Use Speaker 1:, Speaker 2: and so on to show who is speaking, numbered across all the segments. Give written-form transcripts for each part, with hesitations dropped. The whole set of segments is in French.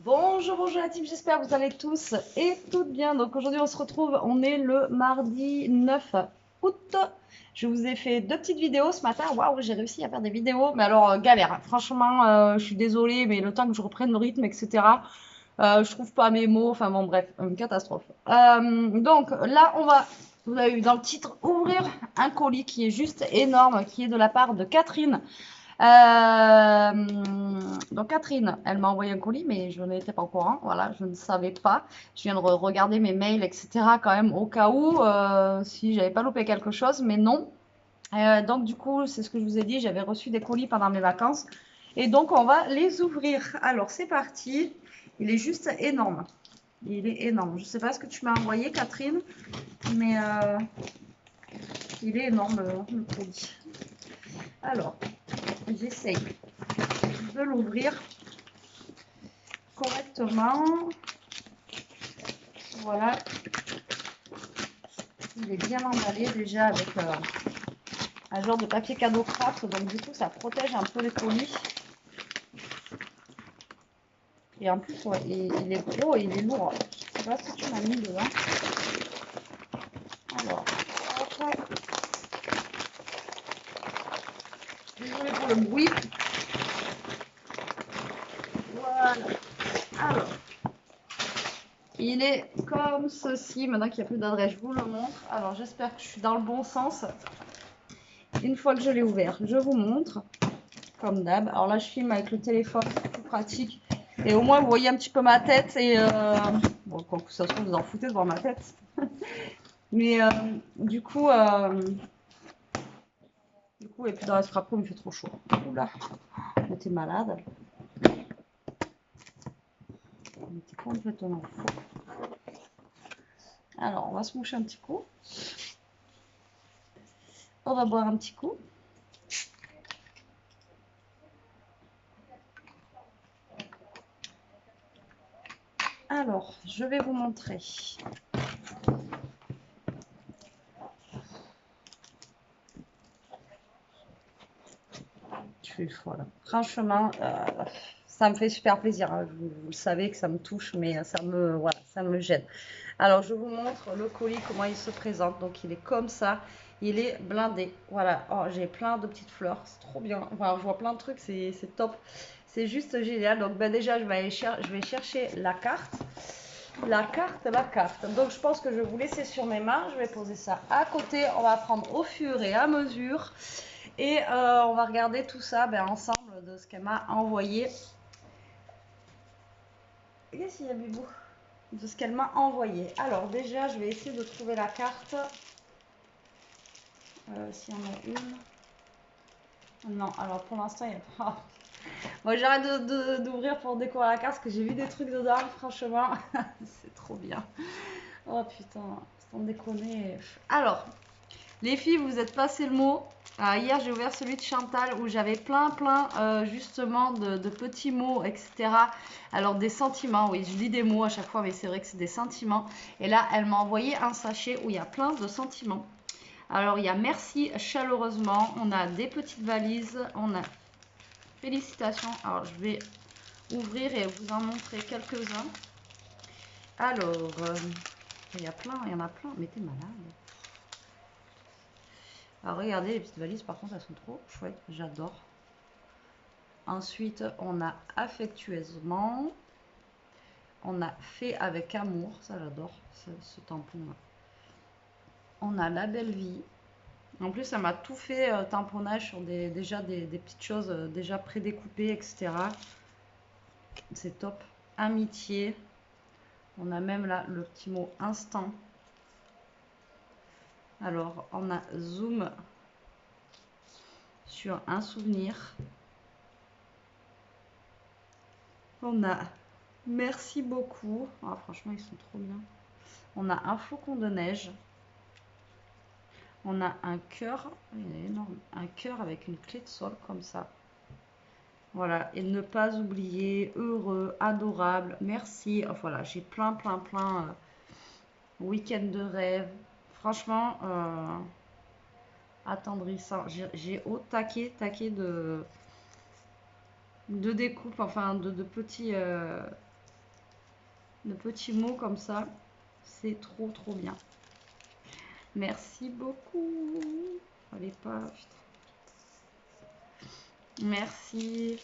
Speaker 1: Bonjour, bonjour la team, j'espère que vous allez tous et toutes bien. Donc aujourd'hui on se retrouve, on est le mardi 9 août. Je vous ai fait deux petites vidéos ce matin. Waouh, j'ai réussi à faire des vidéos, mais alors galère. Franchement, je suis désolée, mais le temps que je reprenne le rythme, etc. Je trouve pas mes mots. Enfin bon, bref, une catastrophe. Donc là, vous avez vu dans le titre, ouvrir un colis qui est juste énorme, qui est de la part de Catherine. Donc Catherine, elle m'a envoyé un colis, mais je n'étais pas au courant. Voilà, je ne savais pas. Je viens de regarder mes mails, etc. quand même au cas où si j'avais pas loupé quelque chose, mais non. Donc du coup, c'est ce que je vous ai dit. J'avais reçu des colis pendant mes vacances, et donc on va les ouvrir. Alors c'est parti. Il est juste énorme. Il est énorme. Je sais pas ce que tu m'as envoyé, Catherine, mais il est énorme le colis. Alors, j'essaye de l'ouvrir correctement. Voilà, il est bien emballé déjà avec un genre de papier cadeau craft, donc du coup ça protège un peu les colis. Et en plus, ouais, il est gros et il est lourd. Je sais pas ce que tu m'as mis dedans. Alors, hop. Désolée pour le bruit. Voilà. Alors, il est comme ceci. Maintenant qu'il n'y a plus d'adresse, je vous le montre. Alors, j'espère que je suis dans le bon sens. Une fois que je l'ai ouvert, je vous montre. Comme d'hab. Alors là, je filme avec le téléphone, c'est plus pratique. Et au moins, vous voyez un petit peu ma tête. Et bon, quoi que ça se trouve, vous en foutez de voir ma tête. Mais du coup, et puis dans la scrapro, il me fait trop chaud. Oula, on était malade. On était complètement faux. Alors, on va se moucher un petit coup. On va boire un petit coup. Alors, je vais vous montrer. Je suis folle. Franchement, ça me fait super plaisir. Hein. Vous le savez que ça me touche, mais voilà, ça me gêne. Alors, je vous montre le colis, comment il se présente. Donc, il est comme ça. Il est blindé. Voilà. Oh, j'ai plein de petites fleurs. C'est trop bien. Enfin, je vois plein de trucs. C'est top. C'est juste génial. Donc, ben, déjà, je vais chercher la carte. La carte. Donc, je pense que je vais vous laisser sur mes mains. Je vais poser ça à côté. On va prendre au fur et à mesure. Et on va regarder tout ça ensemble de ce qu'elle m'a envoyé. Qu'est-ce qu'il y a, Bibou? De ce qu'elle m'a envoyé. Alors déjà, je vais essayer de trouver la carte. S'il y en a une. Non, alors pour l'instant, il n'y a pas. Moi, j'arrête d'ouvrir pour découvrir la carte parce que j'ai vu des trucs dedans, franchement. C'est trop bien. Oh putain, sans déconner. Alors, les filles, vous êtes passé le mot. Hier, j'ai ouvert celui de Chantal où j'avais plein justement de petits mots, etc. Alors, des sentiments, oui, je lis des mots à chaque fois, mais c'est vrai que c'est des sentiments. Et là, elle m'a envoyé un sachet où il y a plein de sentiments. Alors, il y a merci chaleureusement, on a des petites valises, on a félicitations. Alors, je vais ouvrir et vous en montrer quelques-uns. Alors, il y en a plein, mais t'es malade. Alors regardez, les petites valises par contre elles sont trop chouettes, j'adore. Ensuite on a affectueusement, on a fait avec amour, ça j'adore ce tampon là. On a la belle vie. En plus ça m'a tout fait tamponnage sur déjà des petites choses déjà prédécoupées, etc. C'est top. Amitié. On a même là le petit mot instant. Alors on a zoom sur un souvenir. On a merci beaucoup. Ah, franchement, ils sont trop bien. On a un flocon de neige. On a un cœur. Il est énorme. Un cœur avec une clé de sol comme ça. Voilà. Et ne pas oublier heureux, adorable, merci. Oh, voilà, j'ai plein. Week-end de rêve. Franchement, attendrissant. J'ai au taquet de découpe, enfin de petits de petits mots comme ça. C'est trop trop bien. Merci beaucoup. Allez pas. Putain. Merci.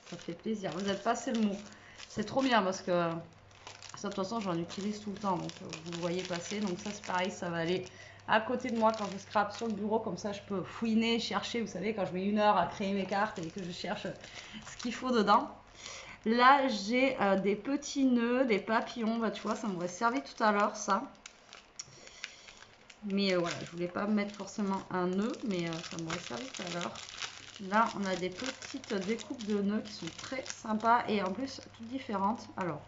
Speaker 1: Ça fait plaisir. Vous êtes passé le mot. C'est trop bien parce que ça, de toute façon, j'en utilise tout le temps. Donc, vous le voyez passer. Donc, ça, c'est pareil. Ça va aller à côté de moi quand je scrape sur le bureau. Comme ça, je peux fouiner, chercher. Vous savez, quand je mets 1 heure à créer mes cartes et que je cherche ce qu'il faut dedans. Là, j'ai des petits nœuds, des papillons. Bah, tu vois, ça m'aurait servi tout à l'heure, ça. Mais voilà, je voulais pas mettre forcément un nœud, mais ça m'aurait servi tout à l'heure. Là, on a des petites découpes de nœuds qui sont très sympas et en plus toutes différentes. Alors,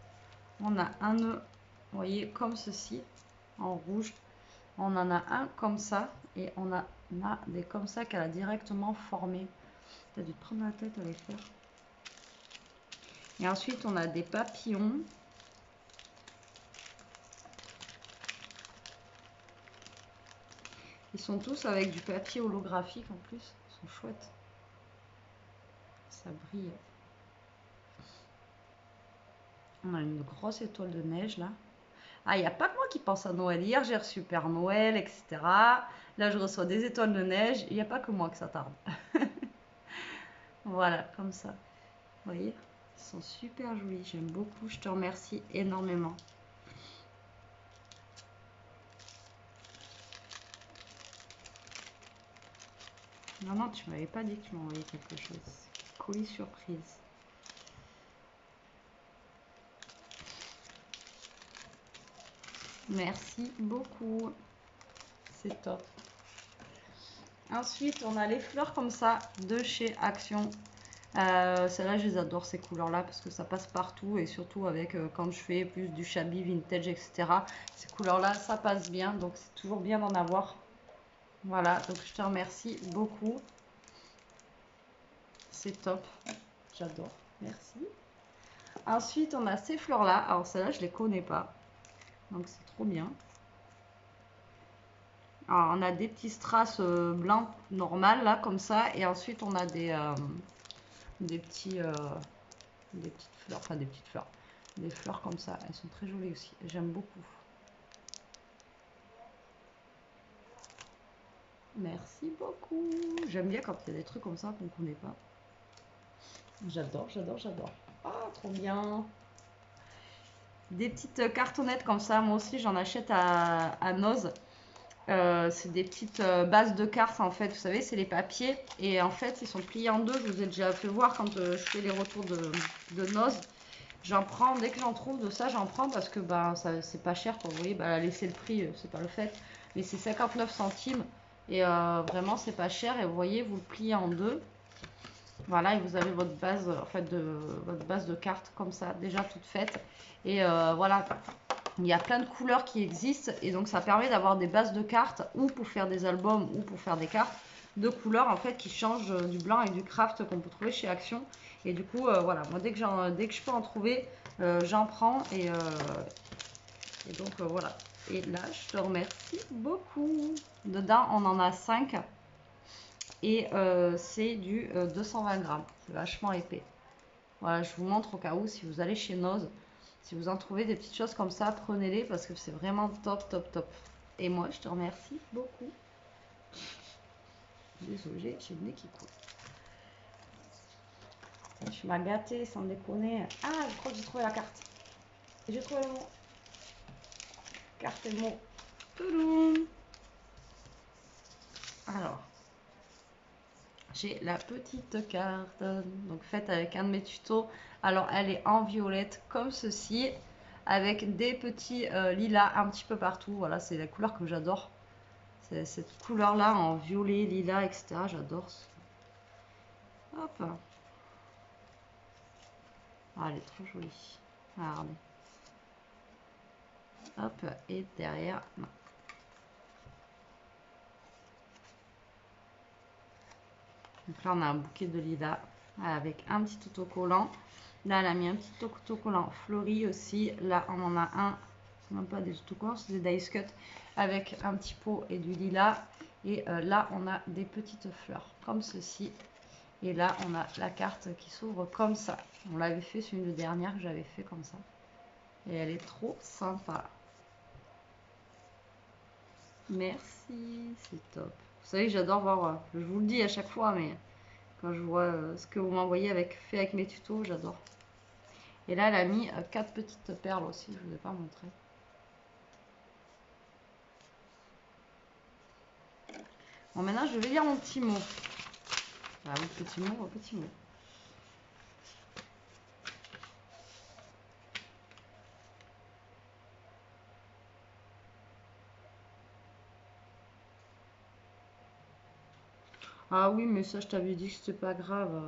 Speaker 1: on a un nœud, vous voyez, comme ceci, en rouge. On en a un comme ça et on a des comme ça qu'elle a directement formé. Tu as dû te prendre la tête à les faire. Et ensuite, on a des papillons. Ils sont tous avec du papier holographique en plus. Ils sont chouettes. Ça brille. On a une grosse étoile de neige là. Ah, il n'y a pas que moi qui pense à Noël. Hier, j'ai reçu Père Noël, etc. Là, je reçois des étoiles de neige. Il n'y a pas que moi que ça tarde. Voilà, comme ça. Vous voyez? Ils sont super jolis. J'aime beaucoup. Je te remercie énormément. Non, non, tu m'avais pas dit que tu m'envoyais quelque chose. Colis surprise. Merci beaucoup. C'est top. Ensuite, on a les fleurs comme ça de chez Action. Celles-là, je les adore, ces couleurs-là, parce que ça passe partout. Et surtout avec quand je fais plus du shabby, vintage, etc. Ces couleurs-là, ça passe bien. Donc, c'est toujours bien d'en avoir. Voilà, donc je te remercie beaucoup. C'est top. J'adore. Merci. Ensuite, on a ces fleurs-là. Alors, celles-là, je ne les connais pas. Donc, c'est trop bien. Alors, on a des petits strass blancs normales, là, comme ça. Et ensuite, on a des petites fleurs. Enfin, des petites fleurs. Des fleurs comme ça. Elles sont très jolies aussi. J'aime beaucoup. Merci beaucoup. J'aime bien quand il y a des trucs comme ça qu'on ne connaît pas. J'adore, j'adore, j'adore. Ah, trop bien. Des petites cartonnettes comme ça. Moi aussi, j'en achète à Noz. C'est des petites bases de cartes en fait. Vous savez, c'est les papiers. Et en fait, ils sont pliés en deux. Je vous ai déjà fait voir quand je fais les retours de Noz. J'en prends, dès que j'en trouve de ça, j'en prends parce que bah, c'est pas cher. Quoi. Vous voyez, bah, laisser le prix, c'est pas le fait. Mais c'est 59 centimes. Et vraiment, c'est pas cher. Et vous voyez, vous le pliez en deux. Voilà, et vous avez votre base, en fait, votre base de cartes comme ça, déjà toute faite. Et voilà, il y a plein de couleurs qui existent. Et donc, ça permet d'avoir des bases de cartes ou pour faire des albums ou pour faire des cartes de couleurs, en fait, qui changent du blanc et du craft qu'on peut trouver chez Action. Et du coup, voilà, moi, dès que je peux en trouver, j'en prends. Et donc, voilà. Et là, je te remercie beaucoup. Dedans, on en a 5. Et c'est du 220 grammes. C'est vachement épais. Voilà, je vous montre au cas où, si vous allez chez Noz, si vous en trouvez des petites choses comme ça, prenez-les parce que c'est vraiment top, top, top. Et moi, je te remercie beaucoup. Désolée, j'ai le nez qui coule. Je m'as gâtée sans déconner. Ah, je crois que j'ai trouvé la carte. J'ai trouvé le mot. Carte et le mot. Touloum. Alors, j'ai la petite carte, donc faite avec un de mes tutos. Alors, elle est en violette comme ceci, avec des petits lilas un petit peu partout. Voilà, c'est la couleur que j'adore. C'est cette couleur-là en violet, lilas, etc. J'adore. Hop. Ah, elle est trop jolie. Regardez. Hop, et derrière... Non. Donc là, on a un bouquet de lilas avec un petit autocollant. Là, elle a mis un petit autocollant fleuri aussi. Là, on en a un, c'est même pas des autocollants, c'est des dice cut avec un petit pot et du lilas. Et là, on a des petites fleurs comme ceci. Et là, on a la carte qui s'ouvre comme ça. On l'avait fait sur une dernière que j'avais fait comme ça. Et elle est trop sympa. Merci, c'est top. Vous savez, j'adore voir, je vous le dis à chaque fois, mais quand je vois ce que vous m'envoyez fait avec mes tutos, j'adore. Et là, elle a mis 4 petites perles aussi, je ne vous ai pas montré. Bon, maintenant, je vais lire mon petit mot. Ah, mon petit mot, mon petit mot. Ah oui, mais ça, je t'avais dit que c'était pas grave.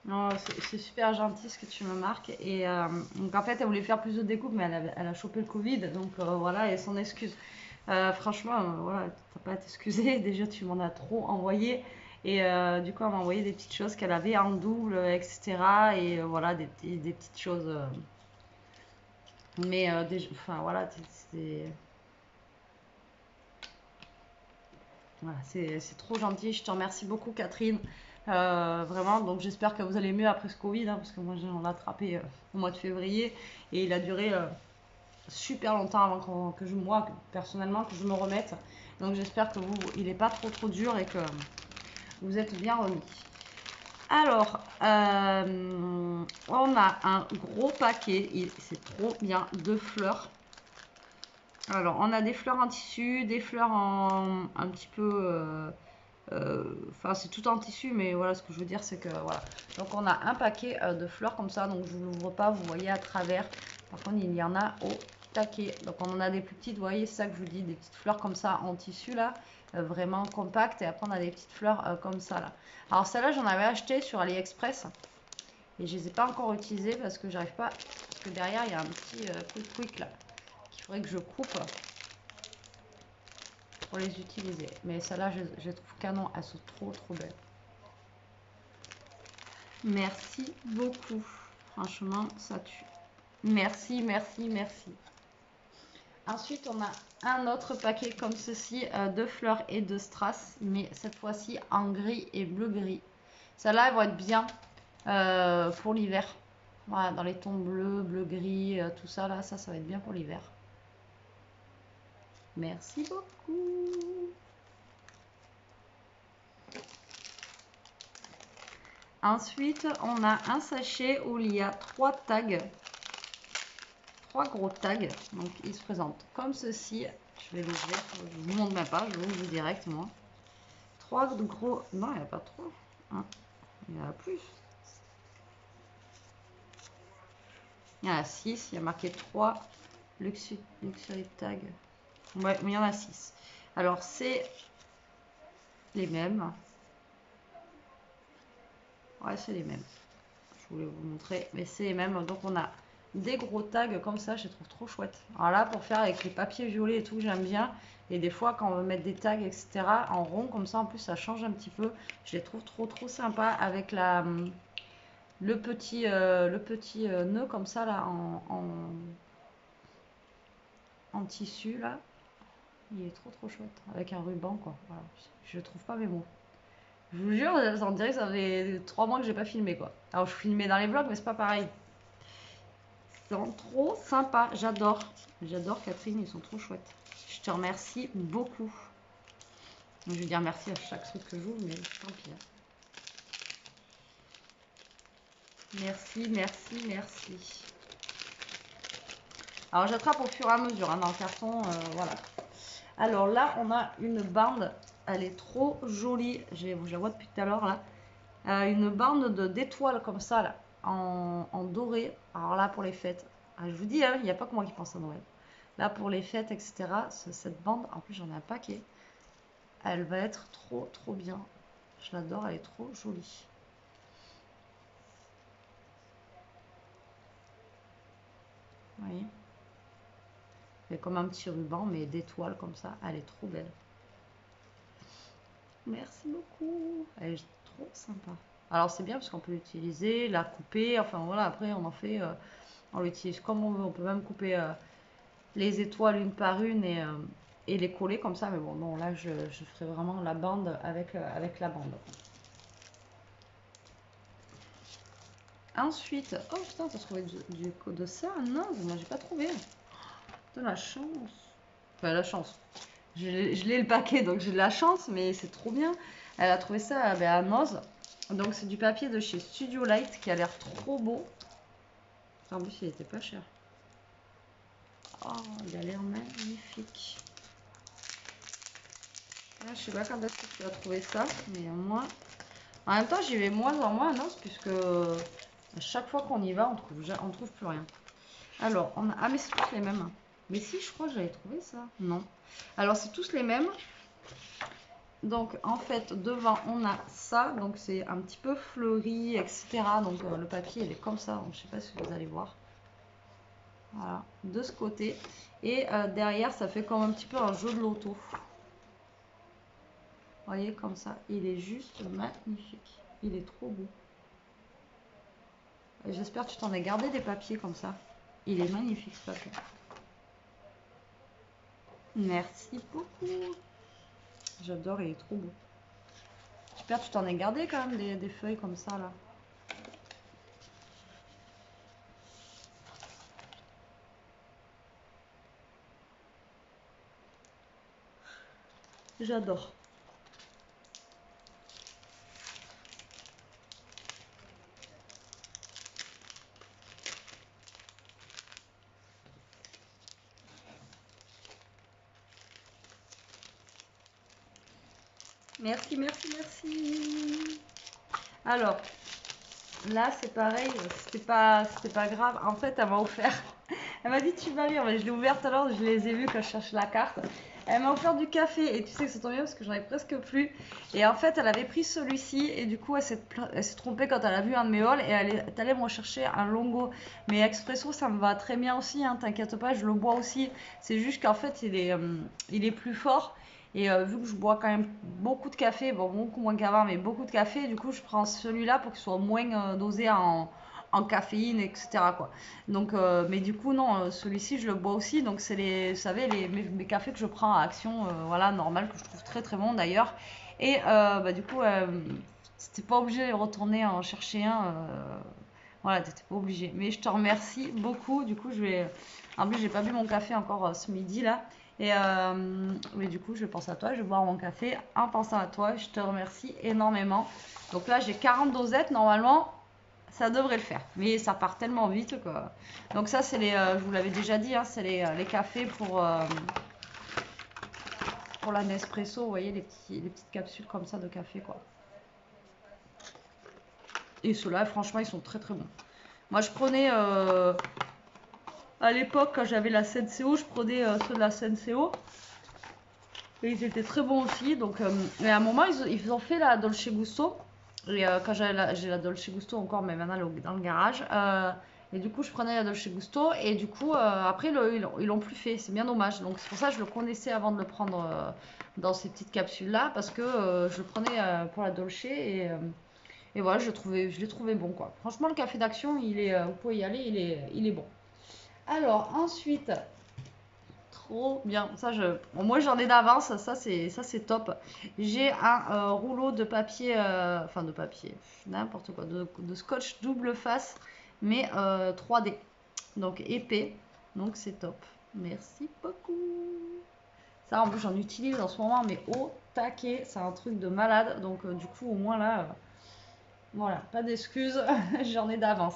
Speaker 1: Non, c'est super gentil ce que tu me marques. Et donc en fait, elle voulait faire plus de découpes, mais elle a chopé le Covid. Donc voilà, et son excuse. Franchement, voilà, t'as pas à t'excuser. Déjà, tu m'en as trop envoyé. Et du coup, elle m'a envoyé des petites choses qu'elle avait en double, etc. Et voilà, des petites choses. Mais enfin voilà, voilà, c'est trop gentil. Je te remercie beaucoup, Catherine. Vraiment, donc j'espère que vous allez mieux après ce Covid, hein, parce que moi j'en ai attrapé au mois de février et il a duré super longtemps avant moi personnellement que je me remette. Donc j'espère que il n'est pas trop dur et que vous êtes bien remis. Alors, on a un gros paquet, c'est trop bien, de fleurs. Alors, on a des fleurs en tissu, des fleurs en un petit peu enfin, c'est tout en tissu, mais voilà, ce que je veux dire, c'est que voilà. Donc, on a un paquet de fleurs comme ça, donc je ne l'ouvre pas, vous voyez à travers. Par contre, il y en a au taquet. Donc, on en a des plus petites, vous voyez, c'est ça que je vous dis, des petites fleurs comme ça en tissu là, vraiment compactes. Et après, on a des petites fleurs comme ça là. Alors, celle-là, j'en avais acheté sur AliExpress et je les ai pas encore utilisées parce que j'arrive pas. Parce que derrière, il y a un petit quick là qu'il faudrait que je coupe pour les utiliser. Mais celle-là, je trouve canon, elles sont trop belles. Merci beaucoup. Franchement, ça tue. Merci, merci, merci. Ensuite, on a un autre paquet comme ceci de fleurs et de strass, mais cette fois-ci en gris et bleu-gris. Celles-là, elles vont être bien pour l'hiver. Voilà, dans les tons bleus, bleu-gris, tout ça, là, ça va être bien pour l'hiver. Merci beaucoup. Ensuite, on a un sachet où il y a 3 tags. 3 gros tags. Donc, ils se présentent comme ceci. Je vais l'ouvrir. Je vous montre même pas. Je vous ouvre direct, moi. 3 gros... Non, il n'y a pas 3. Hein. Il y en a plus. Il y en a 6. Il y a marqué 3 Luxury Tag. Ouais, mais il y en a 6. Alors, c'est les mêmes. Ouais, c'est les mêmes. Je voulais vous montrer. Mais c'est les mêmes. Donc, on a des gros tags comme ça. Je les trouve trop chouettes. Alors là, pour faire avec les papiers violets et tout, j'aime bien. Et des fois, quand on veut mettre des tags, etc., en rond, comme ça, en plus, ça change un petit peu. Je les trouve trop sympa avec le petit nœud comme ça, là, en tissu, là. Il est trop chouette. Avec un ruban, quoi. Voilà. Je trouve pas mes mots. Je vous jure, on dirait que ça fait 3 mois que j'ai pas filmé, quoi. Alors, je filmais dans les vlogs, mais c'est pas pareil. Ils sont trop sympas. J'adore. J'adore, Catherine. Ils sont trop chouettes. Je te remercie beaucoup. Je vais dire merci à chaque truc que j'ouvre, mais tant pis. Hein. Merci, merci, merci. Alors j'attrape au fur et à mesure hein, dans le carton, voilà. Alors là, on a une bande, elle est trop jolie. Je la vois depuis tout à l'heure là. une bande d'étoiles comme ça, là, en doré. Alors là, pour les fêtes, ah, je vous dis, hein, il n'y a pas que moi qui pense à Noël. Là, pour les fêtes, etc., cette bande, en plus, j'en ai un paquet. Elle va être trop, trop bien. Je l'adore, elle est trop jolie. Vous voyez? C'est comme un petit ruban, mais d'étoiles comme ça. Elle est trop belle. Merci beaucoup. Elle est trop sympa. Alors c'est bien parce qu'on peut l'utiliser, la couper. Enfin voilà, après on en fait, on l'utilise comme on veut. On peut même couper les étoiles une par une et les coller comme ça. Mais bon, non, là je ferai vraiment la bande avec la bande. Ensuite, oh putain, t'as trouvé de ça? Non, moi j'ai pas trouvé. De la chance. Enfin, la chance. Je l'ai le paquet, donc j'ai de la chance, mais c'est trop bien. Elle a trouvé ça à Noz. Donc c'est du papier de chez Studio Light qui a l'air trop beau. En plus, il était pas cher. Oh, il a l'air magnifique. Ah, je sais pas quand est-ce que tu as trouvé ça, mais moi... En même temps, j'y vais moins en moins à Noz, puisque à chaque fois qu'on y va, on trouve plus rien. Alors, on a... Ah, mais c'est tous les mêmes. Mais si, je crois que j'avais trouvé ça. Non. Alors, c'est tous les mêmes. Donc, en fait, devant, on a ça. Donc, c'est un petit peu fleuri, etc. Donc, le papier, il est comme ça. Donc, je sais pas si vous allez voir. Voilà, de ce côté. Et derrière, ça fait comme un petit peu un jeu de loto. Vous voyez, comme ça. Il est juste magnifique. Il est trop beau. J'espère que tu t'en as gardé des papiers comme ça. Il est magnifique, ce papier. Merci beaucoup. J'adore, il est trop beau. J'espère que tu t'en as gardé quand même des feuilles comme ça, là. J'adore. Merci, merci, merci. Alors, là, c'est pareil. C'était pas grave. En fait, elle m'a offert. Elle m'a dit, tu vas lire. Mais je l'ai ouverte alors, je les ai vus quand je cherchais la carte. Elle m'a offert du café. Et tu sais que ça tombe bien parce que j'en ai presque plus. Et en fait, elle avait pris celui-ci. Et du coup, elle s'est trompée quand elle a vu un de mes hauls. Et elle est allée me rechercher un longo. Mais expresso, ça me va très bien aussi. Hein, t'inquiète pas, je le bois aussi. C'est juste qu'en fait, il est plus fort. Et vu que je bois quand même beaucoup de café, bon, beaucoup moins qu'avant, mais beaucoup de café, du coup, je prends celui-là pour qu'il soit moins dosé en caféine, etc. quoi. Donc, mais du coup, non, celui-ci, je le bois aussi. Donc, c'est vous savez, mes cafés que je prends à Action, voilà, normal, que je trouve très très bon d'ailleurs. Et bah, du coup, c'était pas obligé de retourner en chercher un. Voilà, t'étais pas obligé. Mais je te remercie beaucoup. Du coup, en plus, j'ai pas bu mon café encore ce midi là. Et mais du coup, je pense à toi. Je vais boire mon café en pensant à toi. Je te remercie énormément. Donc là, j'ai 40 dosettes. Normalement, ça devrait le faire. Mais ça part tellement vite quoi. Donc ça, c'est je vous l'avais déjà dit, hein, c'est les cafés pour la Nespresso. Vous voyez, les petites capsules comme ça de café quoi. Et ceux-là, franchement, ils sont très très bons. Moi, je prenais à l'époque, quand j'avais la Senseo, je prenais ceux de la Senseo. Et ils étaient très bons aussi. Donc, et à un moment, ils ont fait la Dolce Gusto. Et quand j'ai la Dolce Gusto encore, mais maintenant dans le garage. Et du coup, je prenais la Dolce Gusto. Et du coup, après, ils l'ont plus fait. C'est bien dommage. Donc, c'est pour ça que je le connaissais avant de le prendre dans ces petites capsules-là. Parce que je le prenais pour la Dolce. Et voilà, je l'ai trouvé bon, quoi. Franchement, le café d'Action, vous pouvez y aller, il est bon. Alors, ensuite, trop bien. Bon, moi, j'en ai d'avance, ça c'est top. J'ai un rouleau de papier, enfin de papier, n'importe quoi, de scotch double face, mais 3D. Donc épais, donc c'est top. Merci beaucoup. Ça, en plus, j'en utilise en ce moment, mais au taquet, c'est un truc de malade. Donc, du coup, au moins là, voilà, pas d'excuses, j'en ai d'avance.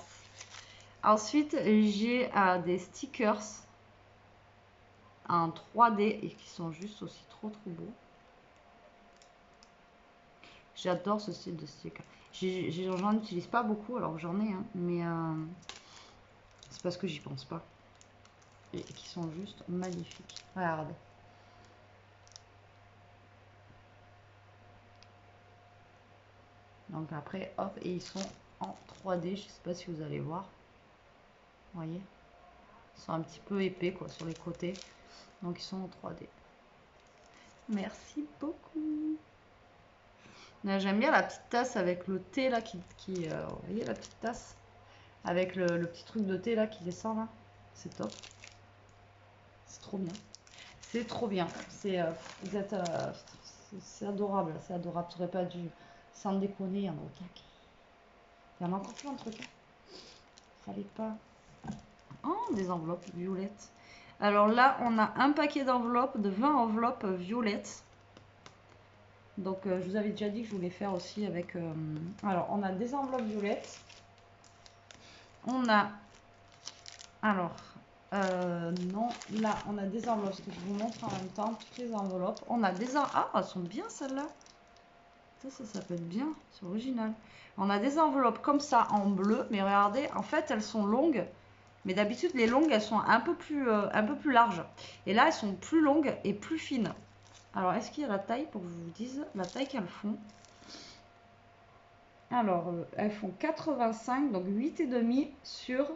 Speaker 1: Ensuite, j'ai des stickers en 3D et qui sont juste aussi trop trop beaux. J'adore ce style de sticker. J'en utilise pas beaucoup, alors que j'en ai, hein, mais c'est parce que j'y pense pas. Et qui sont juste magnifiques. Regardez. Donc après, hop, et ils sont en 3D. Je sais pas si vous allez voir. Vous voyez? Ils sont un petit peu épais, quoi, sur les côtés. Donc ils sont en 3D. Merci beaucoup. J'aime bien la petite tasse avec le thé là vous voyez la petite tasse avec le petit truc de thé là qui descend là. C'est top. C'est trop bien. C'est trop bien. Vous êtes, c'est adorable, c'est adorable. Tu n'aurais pas dû, sans déconner, il y en a au tac. Il y en a encore plein de trucs. Fallait pas. Oh, des enveloppes violettes. Alors là, on a un paquet d'enveloppes, de 20 enveloppes violettes. Donc, je vous avais déjà dit que je voulais faire aussi avec... alors, on a des enveloppes violettes. On a... Alors, non, là, on a des enveloppes, parce que je vous montre en même temps toutes les enveloppes. On a des... Ah, elles sont bien celles-là. Ça peut être bien, c'est original. On a des enveloppes comme ça en bleu, mais regardez, en fait, elles sont longues. Mais d'habitude, les longues, elles sont un peu plus larges. Et là, elles sont plus longues et plus fines. Alors, est-ce qu'il y a la taille pour que je vous dise la taille qu'elles font? Alors, elles font 85, donc 8,5 sur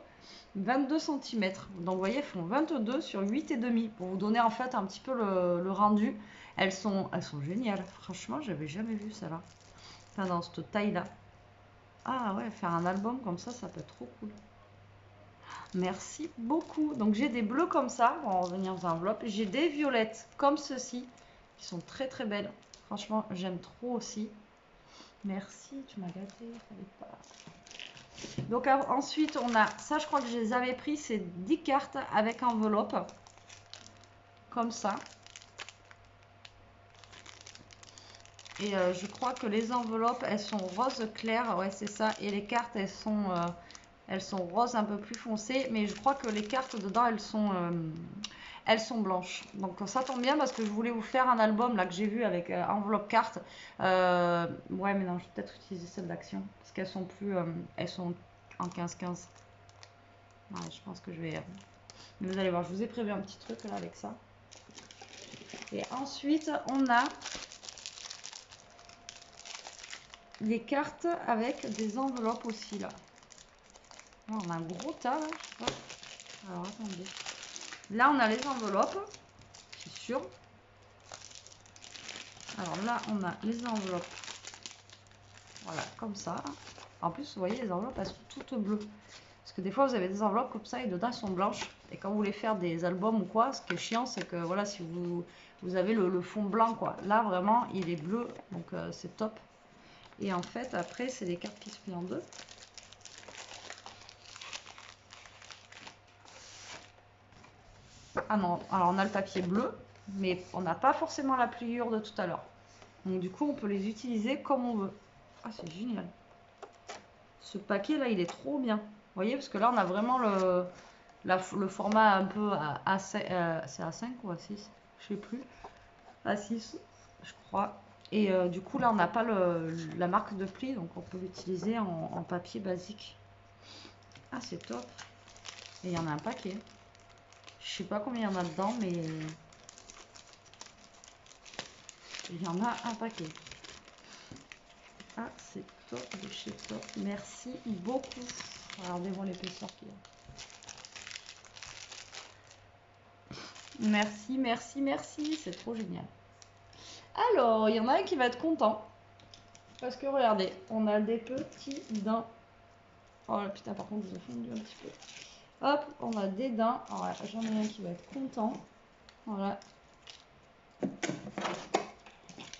Speaker 1: 22 cm. Donc, vous voyez, elles font 22 sur 8,5 pour vous donner en fait un petit peu le rendu. Elles sont géniales. Franchement, j'avais jamais vu ça là. Enfin, dans cette taille-là. Ah ouais, faire un album comme ça peut être trop cool. Merci beaucoup. Donc, j'ai des bleus comme ça. On va revenir aux enveloppes. J'ai des violettes comme ceci qui sont très très belles. Franchement, j'aime trop aussi. Merci, tu m'as gâté. Donc ensuite, on a, ça je crois que je les avais pris, c'est 10 cartes avec enveloppe. Comme ça. Et je crois que les enveloppes, elles sont rose clair. Ouais, c'est ça. Et les cartes, elles sont roses un peu plus foncées. Mais je crois que les cartes dedans, elles sont blanches. Donc ça tombe bien parce que je voulais vous faire un album là que j'ai vu avec enveloppe carte. Ouais, mais non, je vais peut-être utiliser celle d'action parce qu'elles sont plus, elles sont en 15-15. Ouais, je pense que je vais. Vous allez voir, je vous ai prévu un petit truc là avec ça. Et ensuite, on a les cartes avec des enveloppes aussi là. Là on a un gros tas là. Je sais pas. Alors attendez. Là, on a les enveloppes, c'est sûr. Alors là, on a les enveloppes. Voilà, comme ça. En plus, vous voyez, les enveloppes, elles sont toutes bleues. Parce que des fois, vous avez des enveloppes comme ça et dedans, elles sont blanches. Et quand vous voulez faire des albums ou quoi, ce qui est chiant, c'est que voilà, si vous avez le fond blanc, quoi. Là, vraiment, il est bleu, donc c'est top. Et en fait, après, c'est des cartes qui se plient en deux. Ah non, alors on a le papier bleu, mais on n'a pas forcément la pliure de tout à l'heure. Donc du coup, on peut les utiliser comme on veut. Ah, c'est génial. Ce paquet là, il est trop bien. Vous voyez, parce que là, on a vraiment le format un peu c'est A5 ou A6, je sais plus. A6, je crois. Et du coup, là, on n'a pas la marque de pli, donc on peut l'utiliser en papier basique. Ah, c'est top. Et il y en a un paquet. Je sais pas combien il y en a dedans, mais il y en a un paquet. Ah, c'est top de chez top. Merci beaucoup. Regardez-moi l'épaisseur qu'il y a. Merci, merci, merci. C'est trop génial. Alors, il y en a un qui va être content. Parce que regardez, on a des petits dents. Oh là, putain, par contre, je vous ai fondu un petit peu. Hop, on a des dents. Alors, j'en ai un qui va être content. Voilà.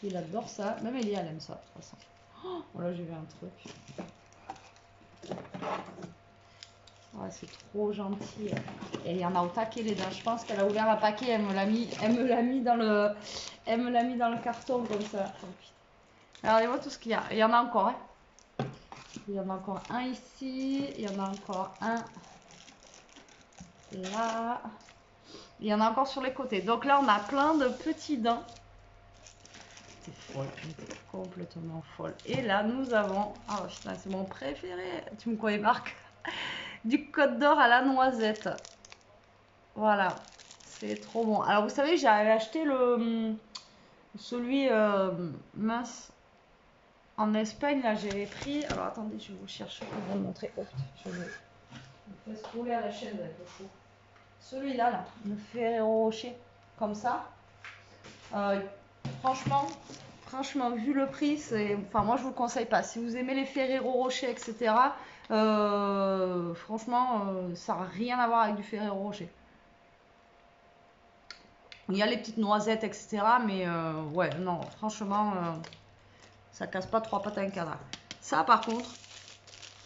Speaker 1: Il adore ça. Même Elia, elle aime ça, de toute façon. Oh, là, j'ai vu un truc. Ouais, c'est trop gentil. Et il y en a au taquet les dents. Je pense qu'elle a ouvert un paquet, elle me l'a mis dans le carton comme ça. Oh, regardez-moi tout ce qu'il y a. Il y en a encore, hein. Il y en a encore un ici. Il y en a encore un là. Il y en a encore sur les côtés. Donc là, on a plein de petits dents. était folle, j'étais complètement folle. Et là, nous avons, ah putain, c'est mon préféré, tu me connais Marc, du Côte d'Or à la noisette. Voilà, c'est trop bon. Alors vous savez, j'avais acheté celui mince en Espagne, là j'avais pris. Alors attendez, je vais vous chercher pour vous le montrer. Oh, je vais me fais scroller à la chaîne avec le fou. Celui-là, là, le Ferrero Rocher, comme ça. Euh, franchement, vu le prix, c'est, enfin moi je vous le conseille pas. Si vous aimez les Ferrero Rocher, etc. Franchement, ça n'a rien à voir avec du Ferrero Rocher. Il y a les petites noisettes, etc. Mais ouais, non, franchement, ça casse pas trois pattes à un canard. Ça, par contre,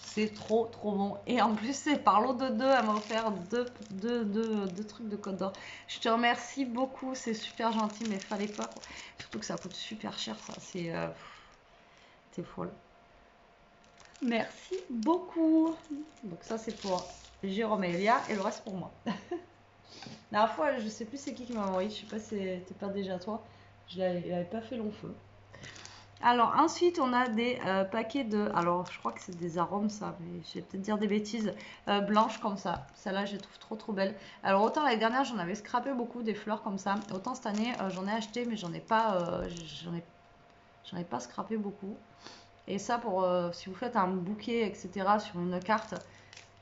Speaker 1: c'est trop, trop bon. Et en plus, c'est par lot de deux. Elle m'a offert deux trucs de Côte d'Or. Je te remercie beaucoup. C'est super gentil, mais fallait pas, quoi. Surtout que ça coûte super cher, ça. T'es folle. Merci beaucoup. Donc ça, c'est pour Jérôme et Elia. Et le reste pour moi. La dernière fois, je sais plus c'est qui m'a envoyé. Je sais pas si c'était pas déjà toi. Il avait pas fait long feu. Alors ensuite on a des paquets de, alors je crois que c'est des arômes ça, mais je vais peut-être dire des bêtises, blanches comme ça. Celle-là je les trouve trop trop belle. Alors autant l'année dernière j'en avais scrapé beaucoup des fleurs comme ça, autant cette année j'en ai acheté mais j'en ai pas scrapé beaucoup. Et ça pour si vous faites un bouquet etc sur une carte,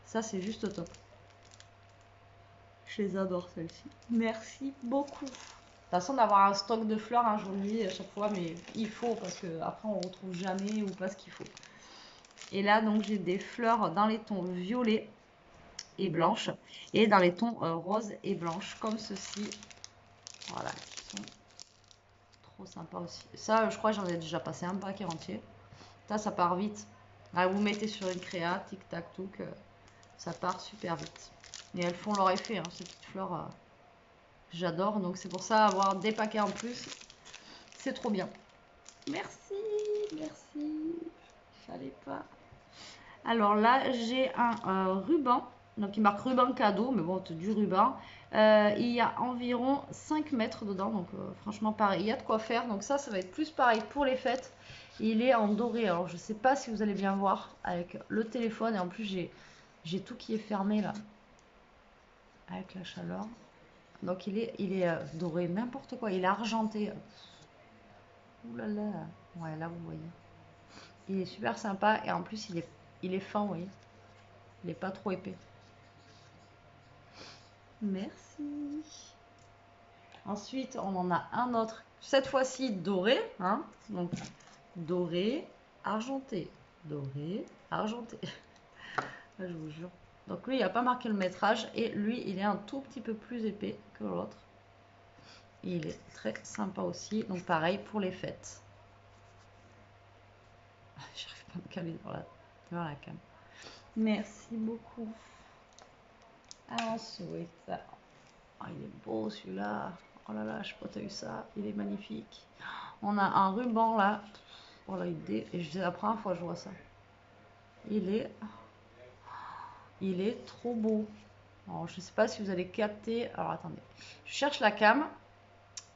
Speaker 1: ça c'est juste top. Je les adore celles-ci. Merci beaucoup. De toute façon, d'avoir un stock de fleurs, hein, je vous le dis à chaque fois, mais il faut parce que après on retrouve jamais ou pas ce qu'il faut. Et là, donc, j'ai des fleurs dans les tons violets et blanches et dans les tons roses et blanches, comme ceci. Voilà, qui sont trop sympas aussi. Ça, je crois que j'en ai déjà passé un paquet entier. Ça part vite. Là, vous mettez sur une créa, tic tac touc, ça part super vite. Et elles font leur effet, hein, ces petites fleurs. J'adore, donc c'est pour ça avoir des paquets en plus, c'est trop bien. Merci, merci. Fallait pas. Alors là, j'ai un ruban. Donc il marque ruban cadeau, mais bon, c'est du ruban. Il y a environ 5 mètres dedans, donc franchement pareil, il y a de quoi faire. Donc ça va être plus pareil pour les fêtes. Il est en doré, alors je sais pas si vous allez bien voir avec le téléphone. Et en plus, j'ai tout qui est fermé là, avec la chaleur. Donc il est doré, n'importe quoi. Il est argenté. Ouh là là. Ouais, là vous voyez. Il est super sympa et en plus il est fin, vous voyez. Il n'est pas trop épais. Merci. Ensuite, on en a un autre. Cette fois-ci doré, hein. Donc doré, argenté, doré, argenté. Là, je vous jure. Donc lui, il n'a pas marqué le métrage et lui, il est un tout petit peu plus épais que l'autre. Il est très sympa aussi. Donc pareil pour les fêtes. J'arrive pas à me caler dans la cam. Merci beaucoup. Ensuite, oh, il est beau celui-là. Oh là là, je sais pas, t'as eu ça. Il est magnifique. On a un ruban là. Voilà, et c'est la première fois que je vois ça. Il est trop beau. Alors, je sais pas si vous allez capter. Alors attendez. Je cherche la cam.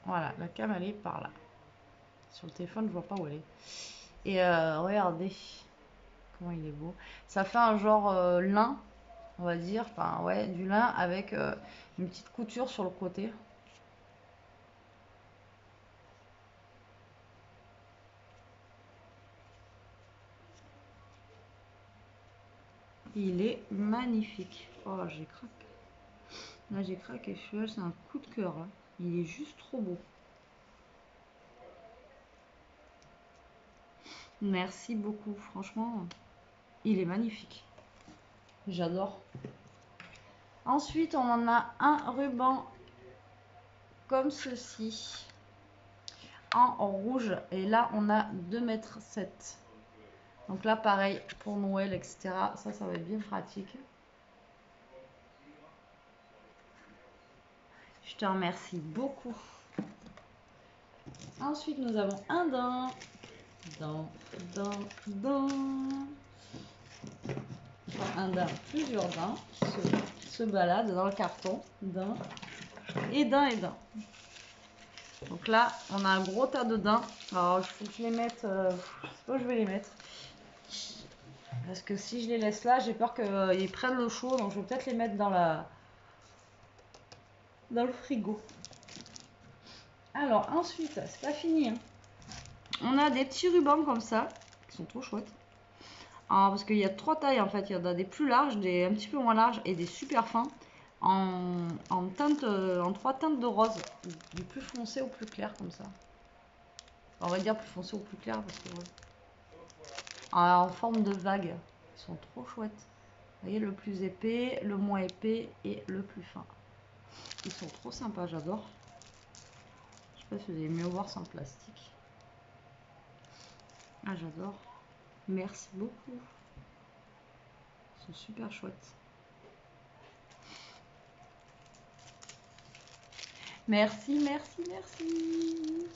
Speaker 1: Voilà, la cam elle est par là. Sur le téléphone, je vois pas où elle est. Et regardez comment il est beau. Ça fait un genre lin, on va dire. Enfin, ouais, du lin avec une petite couture sur le côté. Il est magnifique. Oh, j'ai craqué. Là, j'ai craqué. Celui-là, c'est un coup de cœur. Hein. Il est juste trop beau. Merci beaucoup. Franchement, il est magnifique. J'adore. Ensuite, on en a un ruban comme ceci. En rouge. Et là, on a 2,7 m. Donc là, pareil, pour Noël, etc. Ça va être bien pratique. Je te remercie beaucoup. Ensuite, nous avons un daim. Un daim, plusieurs daims qui se baladent dans le carton. Daim et daim et daim. Donc là, on a un gros tas dedans. Alors, il faut que je les mette... je sais pas où je vais les mettre. Parce que si je les laisse là, j'ai peur qu'ils prennent le chaud. Donc, je vais peut-être les mettre dans le frigo. Alors, ensuite, c'est pas fini. Hein. On a des petits rubans comme ça, qui sont trop chouettes. Alors, parce qu'il y a 3 tailles en fait. Il y en a des plus larges, des un petit peu moins larges et des super fins. En 3 teintes de rose. Du plus foncé au plus clair comme ça. On va dire plus foncé au plus clair parce que ouais. En forme de vague. Ils sont trop chouettes. Vous voyez, le plus épais, le moins épais et le plus fin. Ils sont trop sympas, j'adore. Je sais pas si vous allez mieux voir sans plastique. Ah, j'adore. Merci beaucoup. Ils sont super chouettes. Merci, merci, merci.